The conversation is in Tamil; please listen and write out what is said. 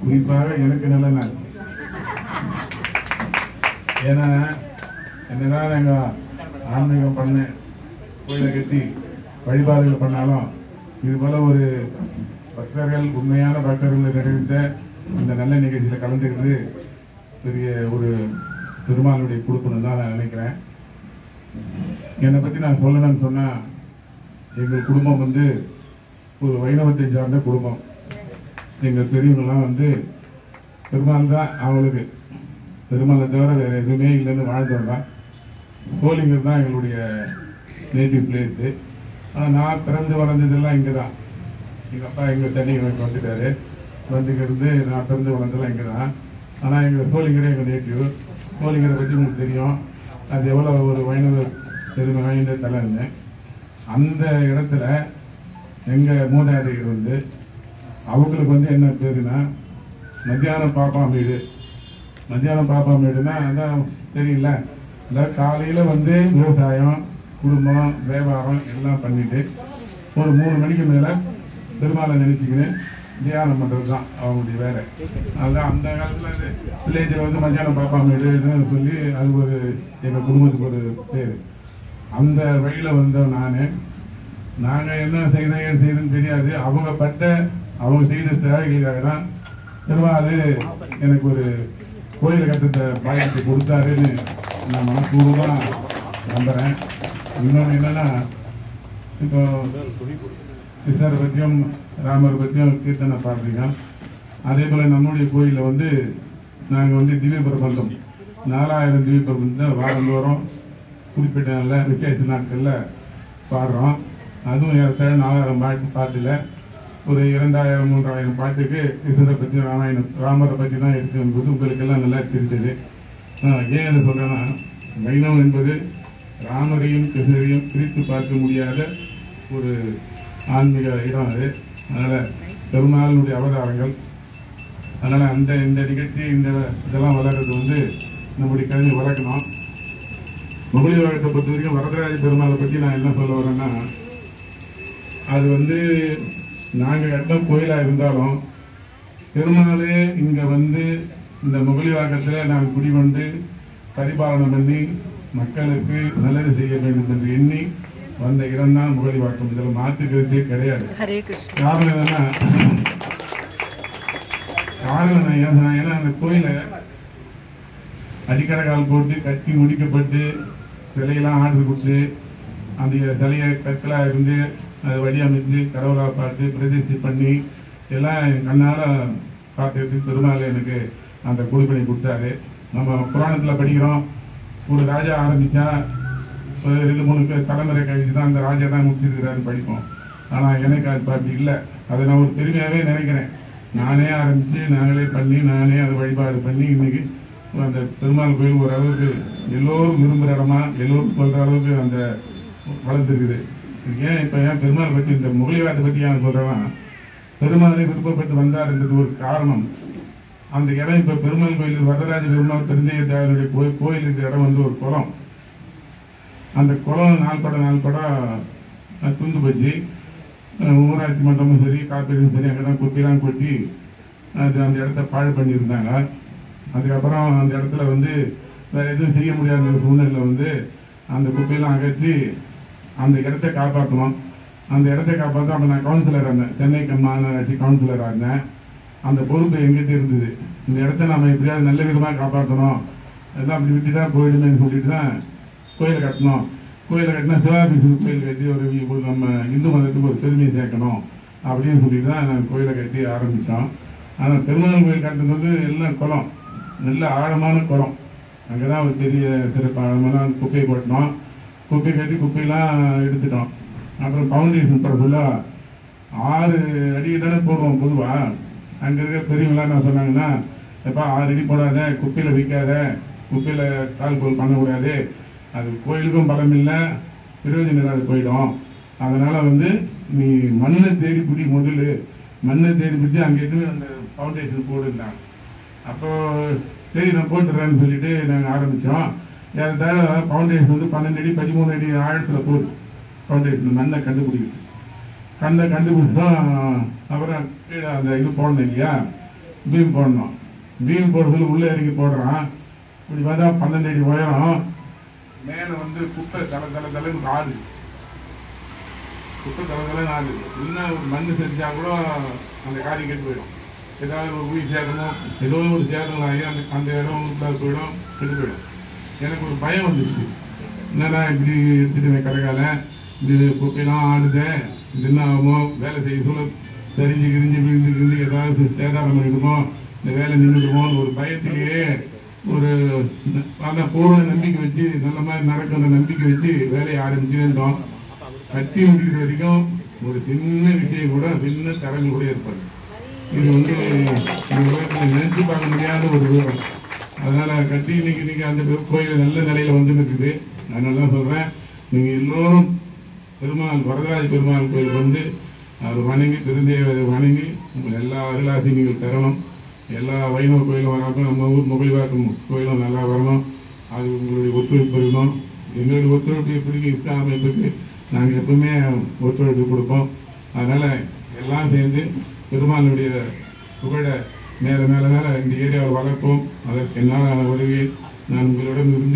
குறிப்பாக எனக்கு நல்ல நாள். ஏன்னா என்னதான் எங்க ஆன்மீகம் பண்ண கோயிலை கட்டி வழிபாடுகள் பண்ணாலும் இது போல ஒரு பக்தர்கள், உண்மையான பக்தர்கள் நிறைந்த இந்த நல்ல நிகழ்ச்சியில் கலந்துக்கிறது பெரிய ஒரு பெருமாளுடைய கொடுப்பணும் தான் நான் நினைக்கிறேன். என்னை பற்றி நான் சொல்லணும்னு சொன்னால், எங்கள் குடும்பம் வந்து ஒரு வைணவத்தை சார்ந்த குடும்பம். எங்கள் பெரியவங்களாம் பெருமாள் தான் அவங்களுக்கு, பெருமாளை தவிர வேறு எதுவுமே இல்லைன்னு வாழ்ந்தவங்க. சோளிங்கர் தான் எங்களுடைய நேட்டிவ் பிளேஸு. ஆனால் நான் பிறந்து வளர்ந்ததெல்லாம் இங்கே தான். எங்கள் அப்பா எங்கள் சென்னைக்கு வந்துட்டாரு. வந்துக்கிறது நான் பிறந்து வளர்ந்ததெல்லாம் இங்கே தான். ஆனால் எங்கள் சோளிங்கரே எங்கள் நேட்டிவ். சோளிங்கரை பற்றி உங்களுக்கு தெரியும், அது எவ்வளோ ஒரு வைணவ பெருமை வாய்ந்த தலைன்னு. அந்த இடத்துல எங்கள் மூதாதையர் அவங்களுக்கு என்ன பேருனா மத்தியானம் பாப்பாமேடு. மத்தியானம் பாப்பாமேடுனா அதான் தெரியல. அதாவது காலையில் விவசாயம், குடும்பம், வியாபாரம் எல்லாம் பண்ணிட்டு ஒரு 3 மணிக்கு மேலே பெருமாளை நினைச்சிக்கின்னு தியானம் பண்ணுறது தான் அவங்களுடைய வேலை. அதுதான் அந்த காலத்தில் வில்லேஜில் மத்தியானம் பாப்பாமேடுன்னு சொல்லி அது ஒரு எங்கள் குடும்பத்துக்கு ஒரு பேர். அந்த வழியில் வந்தோம் நாங்கள் என்ன செய்யணும்னு தெரியாது. அவங்க செய்த சேவைகளுக்காக தான் பெருமாள் எனக்கு ஒரு கோயில் கட்டத்தை பாயத்தை கொடுத்தாருன்னு நான் மனப்பூர்வமாக நம்புகிறேன். இன்னொன்று என்னன்னா, இப்போ கிருஷ்ணரை பற்றியும் ராமரை பற்றியும் கீர்த்தனை பாடுறீங்க. அதே போல் நம்முடைய கோயிலில் நாங்கள் திவ்ய பிரபந்தம் 4000 திவ்ய பிரபந்தத்தை வாரந்தோறும் குறிப்பிட்ட நாளில் விசேஷ நாட்களில் பாடுறோம். அதுவும் 4000 பாட்டில் ஒரு 2000-3000 பாட்டுக்கு கிருஷ்ணரை பற்றி, ராமரை பற்றி தான் இருக்கும்போது உங்களுக்கெல்லாம் நல்லா தெரிஞ்சது. ஏன் அதை சொல்கிறேன்னா, வைணவம் என்பது ராமரையும் கிருஷ்ணரையும் பிரித்து பார்க்க முடியாத ஒரு ஆன்மீக இடம் அது. அதனால் பெருமாளுடைய அவதாரங்கள். அதனால் இந்த நிகழ்ச்சி இதெல்லாம் வளர்கிறது நம்முடைய கல்வி வளர்க்கணும். முகலி வாழ்க்கை பொறுத்த வரைக்கும் வரதராஜ பெருமாளை பற்றி நான் என்ன சொல்ல வரேன்னா, அது நாங்கள் கட்டம் கோயிலாக இருந்தாலும் பெருமாளே இங்கே இந்த முகலி வாக்கத்தில் நான் குடிகொண்டு பரிபாலனம் பண்ணி மக்களுக்கு நல்லது செய்ய வேண்டும் என்று எண்ணி வந்த இடம் தான் முகலி வாக்கம். இதில் மாற்றுக்கிறதே கிடையாது. காரணம் ஏன்னா அந்த கோயிலை அடிக்கடை கால் போட்டு கட்டி முடிக்கப்பட்டு சிலையெல்லாம் ஆர்டர் கொடுத்து அந்த சிலையை கற்களாக இருந்து அதை வடிவமைத்து கடவுளாக பார்த்து பிரதிஷ்டை பண்ணி எல்லாம் என் கண்ணால் பார்த்துட்டு பெருமாள் எனக்கு அந்த கொடுப்பனை கொடுத்தாரு. நம்ம புராணத்தில் படிக்கிறோம், ஒரு ராஜா ஆரம்பித்தா 2-3 தலைமுறை கழிச்சு தான் அந்த ராஜா தான் முடிச்சிருக்கிறாருன்னு படிப்போம். ஆனால் எனக்கு அது அப்படி இல்லை. அதை நான் ஒரு பெருமையாகவே நினைக்கிறேன். நானே ஆரம்பித்து நாங்களே பண்ணி நானே அதை வழிபாடு பண்ணி இன்றைக்கி அந்த பெருமாள் கோயில் ஓரளவுக்கு எல்லோரும் விரும்புகிற இடமா, எல்லோரும் சொல்கிற அளவுக்கு அந்த வளர்ந்துருக்குது. ஏன் பெருமாள் பற்றி, இந்த முகலிவாட்டை பற்றி ஏன் சொல்கிறேன்னா, பெருமாளை விருப்பப்பட்டு வந்தார்ன்றது ஒரு காரணம். அந்த இடம் இப்போ பெருமாள் கோயில், வரதராஜ பெருமாள் பெருந்தைய தேவனுடைய கோயில் இருக்கிற இடம் ஒரு குளம். அந்த குளம் 4 படம் துண்டு போச்சு. ஊராட்சி மன்றமும் சரி, காப்பீடும் சரி, அங்கே தான் குப்பையெல்லாம் கொட்டி அந்த இடத்த பாழ் பண்ணியிருந்தாங்க. அதுக்கப்புறம் அந்த இடத்துல வேறு எதுவும் செய்ய முடியாத சூழ்நிலையில் அந்த குப்பையெல்லாம் அகற்றி அந்த இடத்த காப்பாற்றணும். அந்த இடத்த காப்பாற்ற அப்போ நான் கவுன்சிலராக இருந்தேன், சென்னை மாநகராட்சி கவுன்சிலராக இருந்தேன். அந்த பொறுப்பு எங்கிட்ட இருந்தது. இந்த இடத்த நம்ம எப்படியாவது நல்ல விதமாக காப்பாற்றணும், எல்லாம் அப்படி விட்டு தான் போயிடுமேன்னு சொல்லிட்டு தான் கோயிலை கட்டணும். கோயிலை கட்டினா சிவாபிஷு கோயில் கட்டி ஒரு நம்ம இந்து மதத்துக்கு ஒரு பெருமையை சேர்க்கணும் அப்படின்னு சொல்லிட்டு தான் நான் கோயிலை கட்டி ஆரம்பித்தோம். ஆனால் பெருமாள் கோயில் கட்டுறது எல்லாம் குளம், நல்ல ஆழமான குளம். அங்கே தான் ஒரு பெரிய சிறப்பு ஆழமான குப்பையை கொட்டினோம். குப்பை கட்டி குப்பையெல்லாம் எடுத்துட்டோம். அப்புறம் ஃபவுண்டேஷன் போட சொல்ல 6 அடி தானே போடுவோம் பொதுவாக. அங்கே இருக்க பெரியவங்களாம் என்ன சொன்னாங்கன்னா, எப்போ 6 அடி போடாத, குப்பையில் விற்காத, குப்பையில் கால் கோல் பண்ணக்கூடாது, அது கோயிலுக்கும் பலம் இல்லை, பிரயோஜனம் இல்லாத போயிடும். அதனால் நீ மண்ணை தேடி பிடி, முதல்ல மண்ணை தேடி பிடிச்சி அங்கே இருந்து அந்த ஃபவுண்டேஷன் போடுந்தாங்க. அப்போது சரி நான் போட்டுறேன்னு சொல்லிட்டு நாங்கள் ஆரம்பித்தோம். ஃபவுண்டேஷன் 12 அடி 13 அடி ஆழத்தில் போகுது. ஃபவுண்டேஷன் மண்ணை கண்டுபிடிக்குது. கண்டுபிடிச்சோம். அப்புறம் கீழே அந்த இது போடணும் இல்லையா, பீம் போடணும். பீம் போடுறதுல உள்ளே இறங்கி போடுறான். இப்படி பார்த்தா 12 அடி உயரம். மேலே வந்து குப்பை தலைன்னு ஆடுது. குப்பை தலைன்னு ஆடுது. இன்னும் ஒரு மண் செஞ்சா கூட அந்த காரியம் கெட்டு போயிடும். ஏதாவது ஒரு உயிர் சேதமும் ஏதோ ஒரு சேதம் ஆகி அந்த இடம் போயிடும், கெட்டு போயிடும். எனக்கு ஒரு பயம் வந்துச்சு. என்னடா இப்படி எடுத்துட்டு கடைக்கால இது குப்பையெல்லாம் ஆடுது, இது என்ன ஆகுமோ, வேலை செய்ய சொல்ல தெரிஞ்சு கிரிஞ்சு ஏதாவது சேதாரம் பண்ணிடுமோ, இந்த வேலை நின்றுடுமோன்னு ஒரு பயத்திலேயே ஒரு அந்த பூர்வ நம்பிக்கை வச்சு நல்ல மாதிரி நடக்கிற நம்பிக்கை வச்சு வேலையை ஆரம்பிச்சுருந்தோம். கட்டி முடிக்கிற வரைக்கும் ஒரு சின்ன விஷயம் கூட சின்ன தரங்கள் கூட ஏற்பாடு. இது வந்து இந்த உலகத்தில் நினைச்சு பார்க்க முடியாத ஒரு விவரம். அதனால கட்டி இன்னைக்கு அந்த கோயில் நல்ல நிலையில வந்து இருக்குது. அதனால தான் சொல்றேன், நீங்க எல்லோரும் பெருமாள் வரதராஜ பெருமாள் கோயிலுக்கு வந்து அதை வணங்கி திருந்தேவதை வணங்கி உங்கள் எல்லா அருளாசி நீங்கள் தரணும். எல்லா வைணவ கோயிலும் வராமல் நம்ம ஊர் முகலிவாக்கம் கோயிலும் நல்லா வரணும். அது உங்களுடைய ஒத்துழைப்பு இருக்கணும். எங்களுடைய ஒத்துழைப்பு எப்படி இருக்க அமைப்புக்கு நாங்கள் எப்பவுமே ஒத்துழைப்பு கொடுப்போம். அதனால எல்லாம் சேர்ந்து பெருமாளுடைய புகழை மேலே இந்த ஏரியாவில் வளர்ப்போம். அதற்கு என்னால் உதவி நான் உங்களிடம் இருந்து